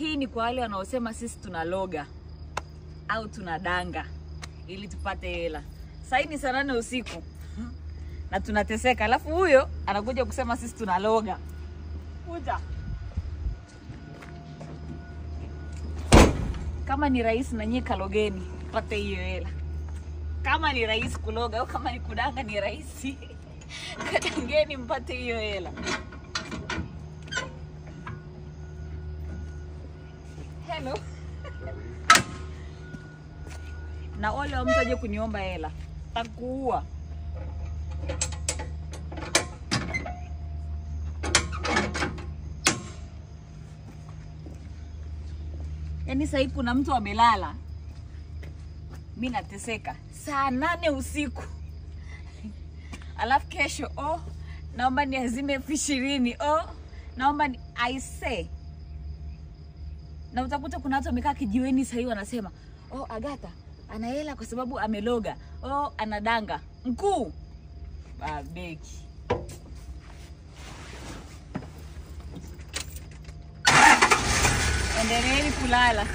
Hii ni kwa wale wanaosema sisi tunaloga au tunadanga ili tupate hela. Sasa ni saa 8 usiku na tunateseka, alafu huyo anakuja kusema sisi tunaloga. Kuja. Kama ni rahisi na nyie kalogeni pate hiyo hela. Kama ni rahisi kuloga au kama ni kudanga ni rahisi. Kadangeni mpate hiyo hela. Hello. Na ole wa mtu aje kuniomba hela. Takuua. Yaani sasa hivi kuna mtu amelala. Mimi nateseka. Saa 8 usiku. Alafu kesho naomba niazime 20. Naomba ni I say. Na utakuta kuna watu wamekaa kijiweni sasa hivi wanasema, Agatha ana hela kwa sababu ameloga. Anadanga. Mkuu. Babeki. Endeleeni kulala.